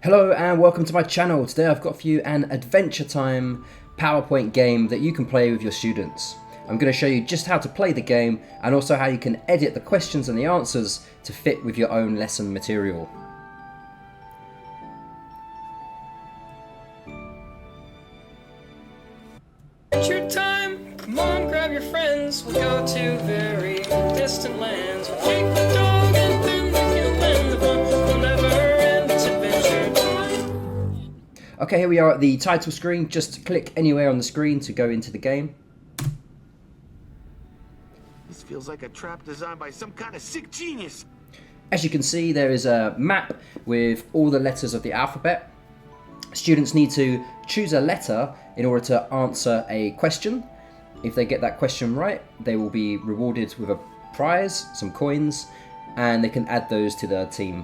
Hello and welcome to my channel. Today I've got for you an Adventure Time PowerPoint game that you can play with your students. I'm going to show you just how to play the game and also how you can edit the questions and the answers to fit with your own lesson material. Adventure time! Come on, grab your friends. We'll go to very distant lands. We'll take the dog and then we can win. The fun will never end. It's Adventure Time. Okay, here we are at the title screen. Just click anywhere on the screen to go into the game. This feels like a trap designed by some kind of sick genius. As you can see, there is a map with all the letters of the alphabet. Students need to choose a letter in order to answer a question. If they get that question right, they will be rewarded with a prize, some coins, and they can add those to their team.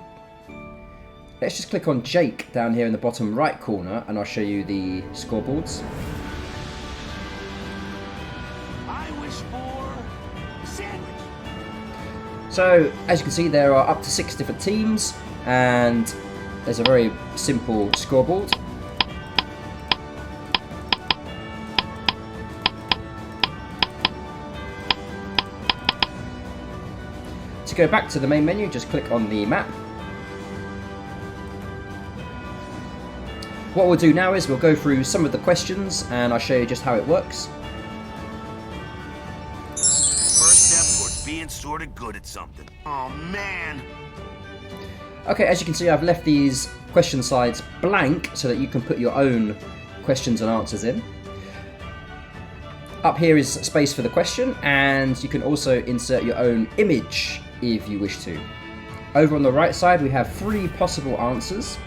Let's just click on Jake down here in the bottom right corner and I'll show you the scoreboards. I wish for a sandwich. So, as you can see, there are up to 6 different teams and there's a very simple scoreboard. To go back to the main menu, just click on the map. What we'll do now is we'll go through some of the questions and I'll show you just how it works. First step towards being sort of good at something. Oh man. Okay, as you can see, I've left these question slides blank so that you can put your own questions and answers in. Up here is space for the question, and you can also insert your own image if you wish to. Over on the right side, we have 3 possible answers.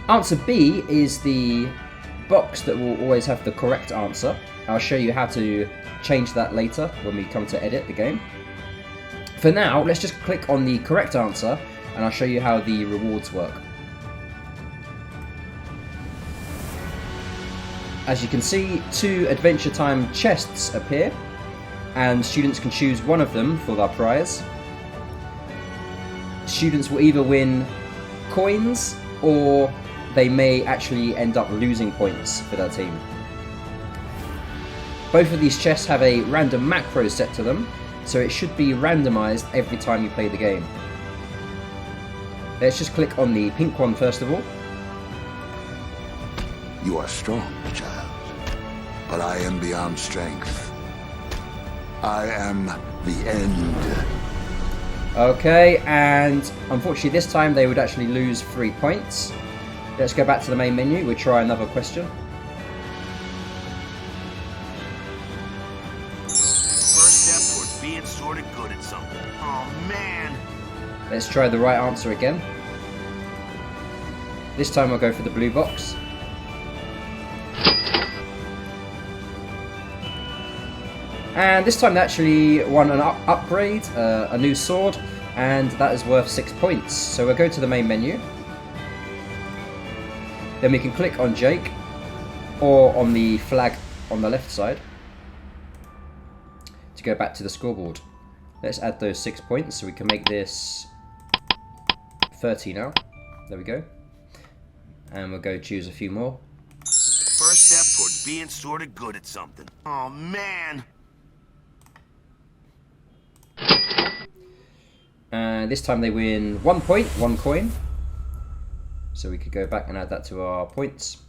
Answer B is the box that will always have the correct answer. I'll show you how to change that later when we come to edit the game. For now, let's just click on the correct answer and I'll show you how the rewards work. As you can see, 2 Adventure Time chests appear and students can choose one of them for their prize. Students will either win coins or they may actually end up losing points for their team. Both of these chests have a random macro set to them, so it should be randomized every time you play the game. Let's just click on the pink one first of all. You are strong, child, but I am beyond strength. I am the end. Okay, and unfortunately this time they would actually lose 3 points. Let's go back to the main menu, we'll try another question. First step towards being sort of good at something. Oh man. Let's try the right answer again. This time I'll go for the blue box. And this time they actually won an upgrade, a new sword, and that is worth 6 points. So we'll go to the main menu. Then we can click on Jake, or on the flag on the left side, to go back to the scoreboard. Let's add those 6 points so we can make this 30 now. There we go. And we'll go choose a few more. First step towards being sort of good at something. Oh man. And this time they win 1 point, 1 coin. So we could go back and add that to our points.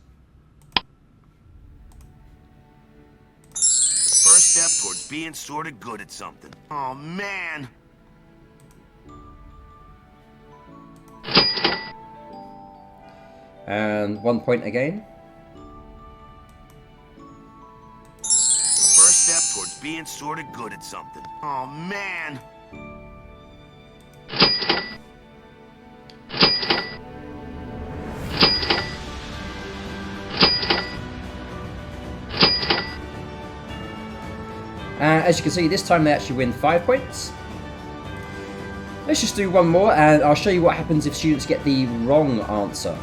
First step towards being sort of good at something. Oh man. And 1 point again. First step towards being sort of good at something. Oh man. As you can see, this time they actually win 5 points. Let's just do one more and I'll show you what happens if students get the wrong answer.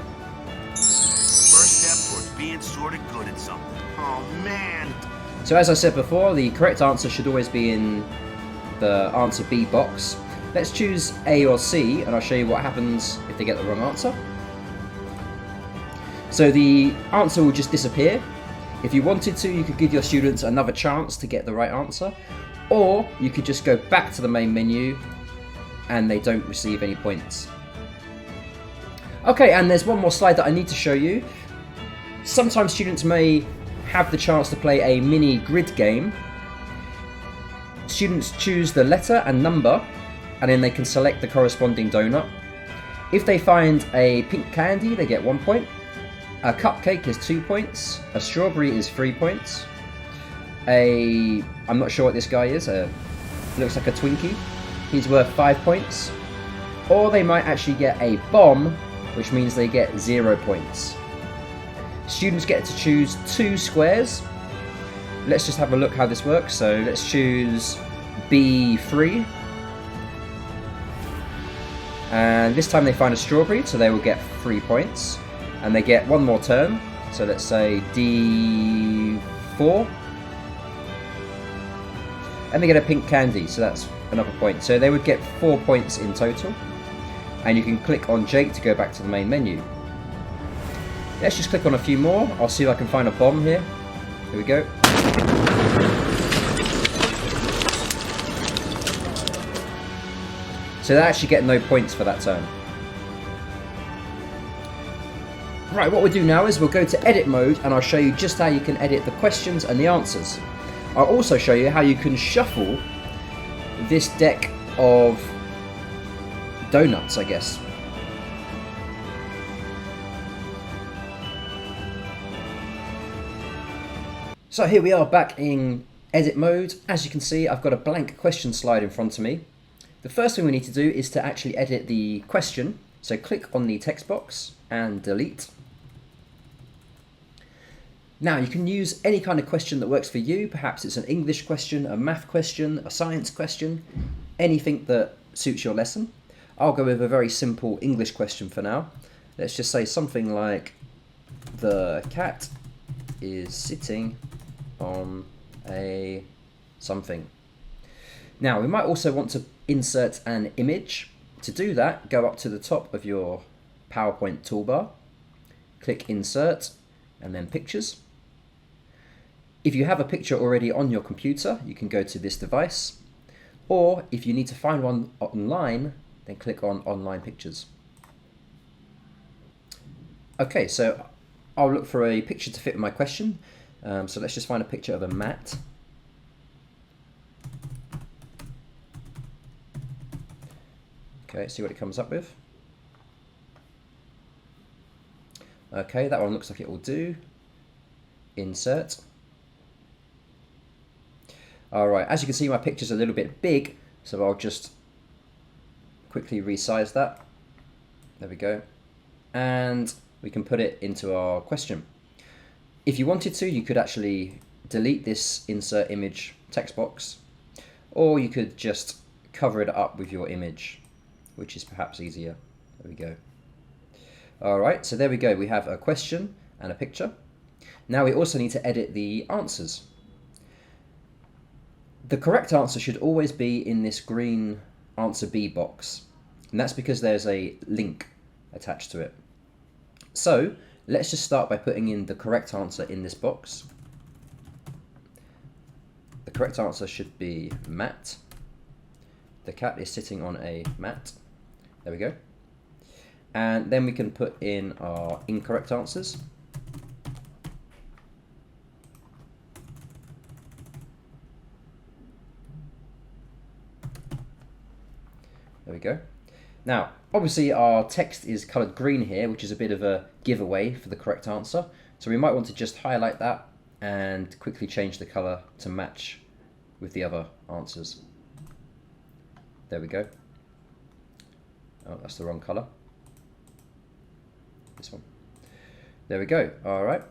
First step towards being sort of good at something. Oh man. So as I said before, the correct answer should always be in the answer B box. Let's choose A or C, and I'll show you what happens if they get the wrong answer. So the answer will just disappear. If you wanted to, you could give your students another chance to get the right answer, or you could just go back to the main menu and they don't receive any points. Okay, and there's one more slide that I need to show you. Sometimes students may have the chance to play a mini grid game. Students choose the letter and number, and then they can select the corresponding donut. If they find a pink candy, they get 1 point. A cupcake is 2 points. A strawberry is 3 points. I'm not sure what this guy is. Looks like a Twinkie. He's worth 5 points. Or they might actually get a bomb, which means they get 0 points. Students get to choose 2 squares. Let's just have a look how this works. So let's choose B3. And this time they find a strawberry, so they will get 3 points. And they get one more turn. So let's say D4. And they get a pink candy, so that's another point. So they would get 4 points in total. And you can click on Jake to go back to the main menu. Let's just click on a few more. I'll see if I can find a bomb here. Here we go. So they actually get no points for that turn. Right, what we'll do now is we'll go to edit mode and I'll show you just how you can edit the questions and the answers. I'll also show you how you can shuffle this deck of donuts, I guess. So here we are back in edit mode. As you can see, I've got a blank question slide in front of me. The first thing we need to do is to actually edit the question. So click on the text box and delete. Now you can use any kind of question that works for you. Perhaps it's an English question, a math question, a science question, anything that suits your lesson. I'll go with a very simple English question for now. Let's just say something like, the cat is sitting on a something. Now we might also want to insert an image. To do that, go up to the top of your PowerPoint toolbar, click Insert, and then Pictures. If you have a picture already on your computer, you can go to this device, or if you need to find one online, then click on Online Pictures. Okay, so I'll look for a picture to fit my question. So let's just find a picture of a mat. Okay, see what it comes up with. Okay, that one looks like it will do. Insert. Alright, as you can see, my picture's a little bit big, so I'll just quickly resize that. There we go. And we can put it into our question. If you wanted to, you could actually delete this insert image text box, or you could just cover it up with your image, which is perhaps easier. There we go. Alright, so there we go. We have a question and a picture. Now we also need to edit the answers. The correct answer should always be in this green answer B box, and that's because there's a link attached to it. So let's just start by putting in the correct answer in this box. The correct answer should be mat. The cat is sitting on a mat. There we go. And then we can put in our incorrect answers. There we go. Now, obviously our text is coloured green here, which is a bit of a giveaway for the correct answer. So we might want to just highlight that and quickly change the colour to match with the other answers. There we go. Oh, that's the wrong colour. This one. There we go. All right.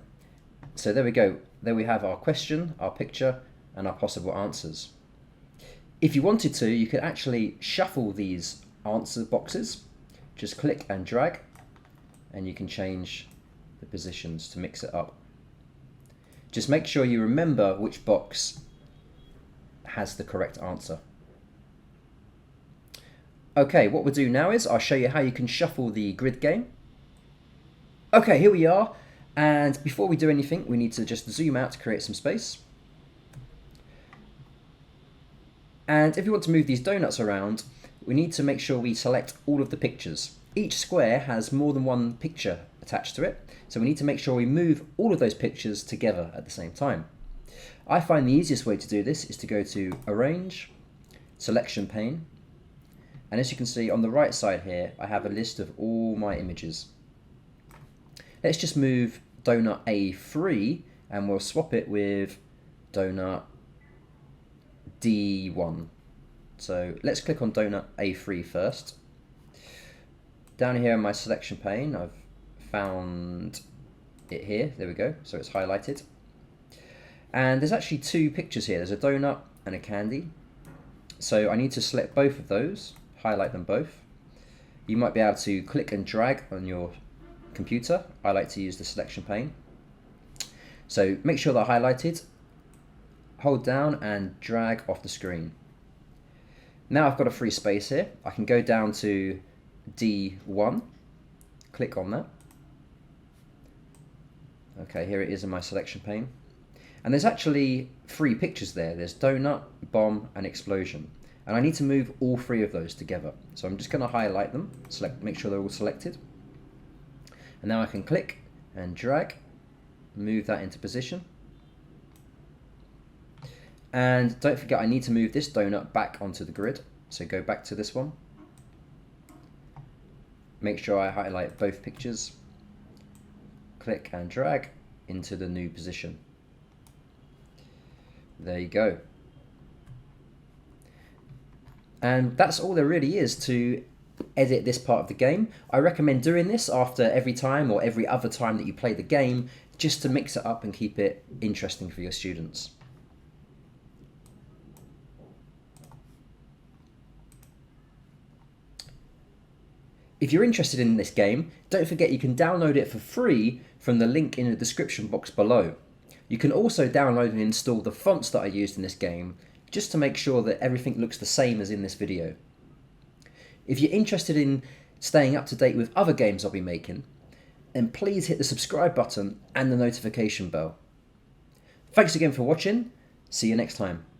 So there we go. There we have our question, our picture, and our possible answers. If you wanted to, you could actually shuffle these answer boxes. Just click and drag, and you can change the positions to mix it up. Just make sure you remember which box has the correct answer. Okay, what we'll do now is I'll show you how you can shuffle the grid game. Okay, here we are. And before we do anything, we need to just zoom out to create some space. And if you want to move these donuts around, we need to make sure we select all of the pictures. Each square has more than one picture attached to it, so we need to make sure we move all of those pictures together at the same time. I find the easiest way to do this is to go to Arrange, Selection Pane, and as you can see on the right side here, I have a list of all my images. Let's just move donut A3 and we'll swap it with donut D1. So let's click on donut A3 first. Down here in my selection pane, I've found it here. There we go. So it's highlighted. And there's actually two pictures here. There's a donut and a candy. So I need to select both of those, highlight them both. You might be able to click and drag on your computer. I like to use the selection pane. So make sure they're highlighted. Hold down and drag off the screen. Now I've got a free space here. I can go down to D1, click on that. Okay, here it is in my selection pane. And there's actually three pictures there. There's donut, bomb, and explosion. And I need to move all three of those together. So I'm just going to highlight them, make sure they're all selected. And now I can click and drag, move that into position. And don't forget, I need to move this donut back onto the grid. So go back to this one. Make sure I highlight both pictures. Click and drag into the new position. There you go. And that's all there really is to edit this part of the game. I recommend doing this after every time or every other time that you play the game, just to mix it up and keep it interesting for your students. If you're interested in this game, don't forget you can download it for free from the link in the description box below. You can also download and install the fonts that I used in this game, just to make sure that everything looks the same as in this video. If you're interested in staying up to date with other games I'll be making, then please hit the subscribe button and the notification bell. Thanks again for watching. See you next time.